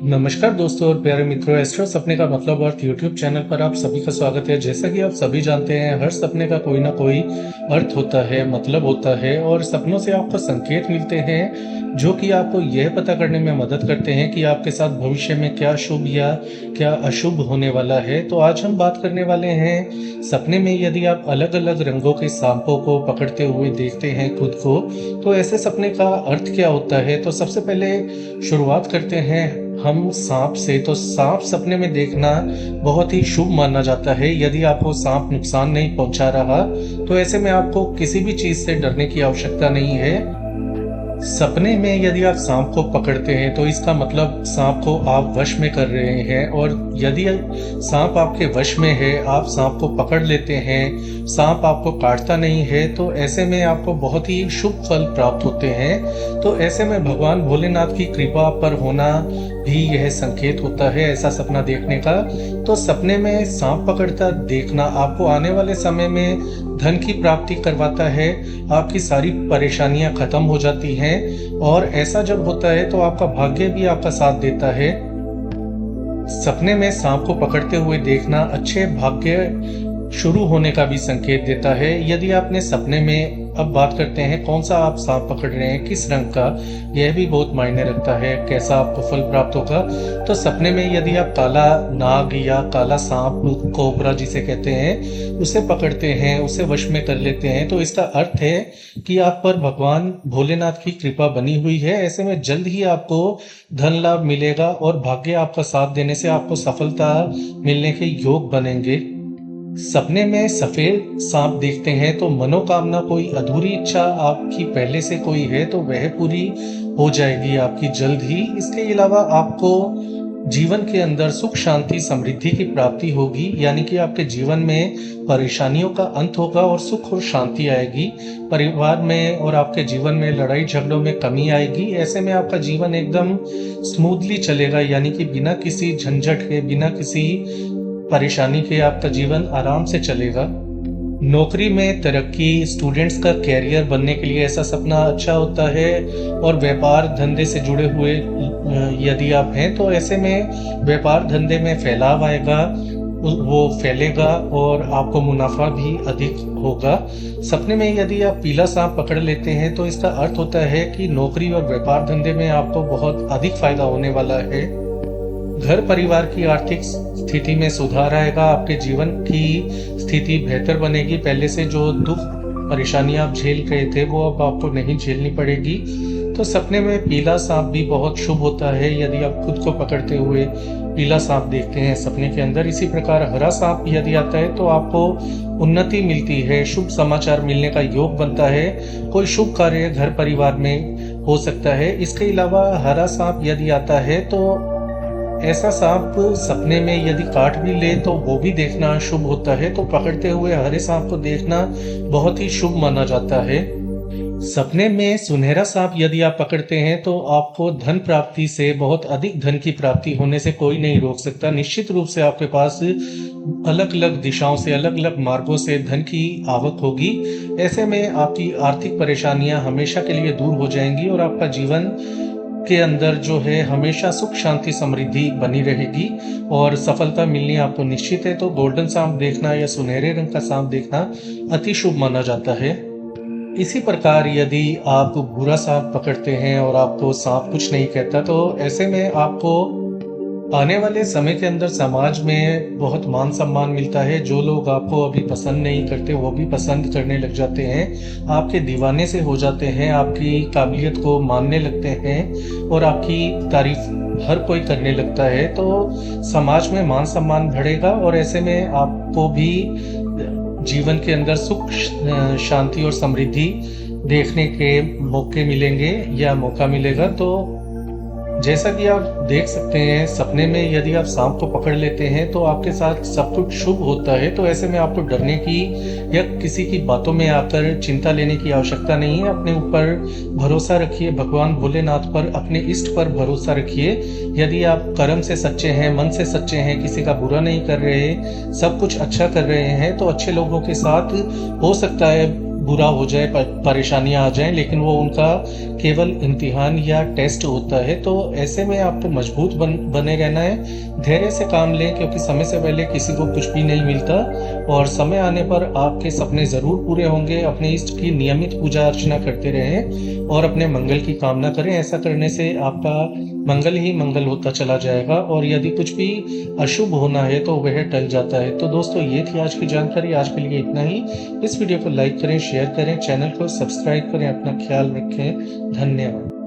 नमस्कार दोस्तों और प्यारे मित्रों, एस्ट्रो सपने का मतलब अर्थ यूट्यूब चैनल पर आप सभी का स्वागत है। जैसा कि आप सभी जानते हैं, हर सपने का कोई ना कोई अर्थ होता है, मतलब होता है और सपनों से आपको संकेत मिलते हैं जो कि आपको यह पता करने में मदद करते हैं कि आपके साथ भविष्य में क्या शुभ या क्या अशुभ होने वाला है। तो आज हम बात करने वाले हैं सपने में यदि आप अलग अलग रंगों के सांपों को पकड़ते हुए देखते हैं खुद को, तो ऐसे सपने का अर्थ क्या होता है। तो सबसे पहले शुरुआत करते हैं हम सांप से। तो सांप सपने में देखना बहुत ही शुभ माना जाता है। यदि आपको सांप नुकसान नहीं पहुंचा रहा तो ऐसे में आपको किसी भी चीज से डरने की आवश्यकता नहीं है। सपने में यदि आप सांप को पकड़ते हैं तो इसका मतलब सांप को आप वश में कर रहे हैं, और यदि सांप आपके वश में है, आप सांप को पकड़ लेते हैं, सांप आपको काटता नहीं है, तो ऐसे में आपको बहुत ही शुभ फल प्राप्त होते हैं। तो ऐसे में भगवान भोलेनाथ की कृपा पर होना भी यह संकेत होता है ऐसा सपना देखने का। तो सपने में सांप पकड़ता देखना आपको आने वाले समय में धन की प्राप्ति करवाता है। आपकी सारी परेशानियां खत्म हो जाती हैं, और ऐसा जब होता है तो आपका भाग्य भी आपका साथ देता है। सपने में सांप को पकड़ते हुए देखना अच्छे भाग्य शुरू होने का भी संकेत देता है। यदि आपने सपने में, अब बात करते हैं कौन सा आप सांप पकड़ रहे हैं, किस रंग का, यह भी बहुत मायने रखता है कैसा आपको फल प्राप्त होगा। तो सपने में यदि आप काला नाग या काला सांप, कोबरा जिसे कहते हैं, उसे पकड़ते हैं, उसे वश में कर लेते हैं, तो इसका अर्थ है कि आप पर भगवान भोलेनाथ की कृपा बनी हुई है। ऐसे में जल्द ही आपको धन लाभ मिलेगा और भाग्य आपका साथ देने से आपको सफलता मिलने के योग बनेंगे। सपने में सफेद सांप देखते हैं तो मनोकामना, कोई अधूरी इच्छा आपकी पहले से कोई है तो वह पूरी हो जाएगी आपकी जल्द ही। इसके अलावा आपको जीवन के अंदर सुख शांति समृद्धि की प्राप्ति होगी, यानी कि आपके जीवन में परेशानियों का अंत होगा और सुख और शांति आएगी। परिवार में और आपके जीवन में लड़ाई झगड़ों में कमी आएगी। ऐसे में आपका जीवन एकदम स्मूथली चलेगा, यानी कि बिना किसी झंझट के, बिना किसी परेशानी के आपका जीवन आराम से चलेगा। नौकरी में तरक्की, स्टूडेंट्स का कैरियर बनने के लिए ऐसा सपना अच्छा होता है। और व्यापार धंधे से जुड़े हुए यदि आप हैं तो ऐसे में व्यापार धंधे में फैलाव आएगा, वो फैलेगा और आपको मुनाफा भी अधिक होगा। सपने में यदि आप पीला सांप पकड़ लेते हैं तो इसका अर्थ होता है कि नौकरी और व्यापार धंधे में आपको बहुत अधिक फायदा होने वाला है। घर परिवार की आर्थिक स्थिति में सुधार आएगा, आपके जीवन की स्थिति बेहतर बनेगी। पहले से जो दुख परेशानियां आप झेल गए थे वो अब आपको नहीं झेलनी पड़ेगी। तो सपने में पीला सांप भी बहुत शुभ होता है यदि आप खुद को पकड़ते हुए पीला सांप देखते हैं सपने के अंदर। इसी प्रकार हरा सांप यदि आता है तो आपको उन्नति मिलती है, शुभ समाचार मिलने का योग बनता है, कोई शुभ कार्य घर परिवार में हो सकता है। इसके अलावा हरा सांप यदि आता है तो ऐसा सांप सपने में यदि काट भी ले तो वो भी देखना शुभ होता है। तो पकड़ते हुए हरे सांप को देखना बहुत ही शुभ माना जाता है। सपने में सुनहरा सांप यदि आप पकड़ते हैं तो आपको धन प्राप्ति से, बहुत अधिक धन की प्राप्ति होने से कोई नहीं रोक सकता। निश्चित रूप से आपके पास अलग अलग दिशाओं से, अलग अलग मार्गों से धन की आवक होगी। ऐसे में आपकी आर्थिक परेशानियां हमेशा के लिए दूर हो जाएंगी और आपका जीवन के अंदर जो है हमेशा सुख शांति समृद्धि बनी रहेगी और सफलता मिलनी आपको निश्चित है। तो गोल्डन सांप देखना या सुनहरे रंग का सांप देखना अति शुभ माना जाता है। इसी प्रकार यदि आप भूरा सांप पकड़ते हैं और आपको सांप कुछ नहीं कहता तो ऐसे में आपको आने वाले समय के अंदर समाज में बहुत मान सम्मान मिलता है। जो लोग आपको अभी पसंद नहीं करते वो भी पसंद करने लग जाते हैं, आपके दीवाने से हो जाते हैं, आपकी काबिलियत को मानने लगते हैं और आपकी तारीफ हर कोई करने लगता है। तो समाज में मान सम्मान बढ़ेगा और ऐसे में आपको भी जीवन के अंदर सुख शांति और समृद्धि देखने के मौके मिलेंगे या मौका मिलेगा। तो जैसा कि आप देख सकते हैं सपने में यदि आप सांप को पकड़ लेते हैं तो आपके साथ सब कुछ शुभ होता है। तो ऐसे में आपको डरने की या किसी की बातों में आकर चिंता लेने की आवश्यकता नहीं है। अपने ऊपर भरोसा रखिए, भगवान भोलेनाथ पर, अपने इष्ट पर भरोसा रखिए। यदि आप कर्म से सच्चे हैं, मन से सच्चे हैं, किसी का बुरा नहीं कर रहे, सब कुछ अच्छा कर रहे हैं तो अच्छे लोगों के साथ हो सकता है बुरा हो जाए, परेशानियां आ जाएं, लेकिन वो उनका केवल इम्तिहान या टेस्ट होता है। तो ऐसे में आपको मजबूत बने रहना है, धैर्य से काम लें, क्योंकि समय से पहले किसी को कुछ भी नहीं मिलता और समय आने पर आपके सपने जरूर पूरे होंगे। अपने इष्ट की नियमित पूजा अर्चना करते रहें और अपने मंगल की कामना करें। ऐसा करने से आपका मंगल ही मंगल होता चला जाएगा और यदि कुछ भी अशुभ होना है तो वह टल जाता है। तो दोस्तों, ये थी आज की जानकारी। आज के लिए इतना ही। इस वीडियो को लाइक करें, शेयर करें, चैनल को सब्सक्राइब करें। अपना ख्याल रखें। धन्यवाद।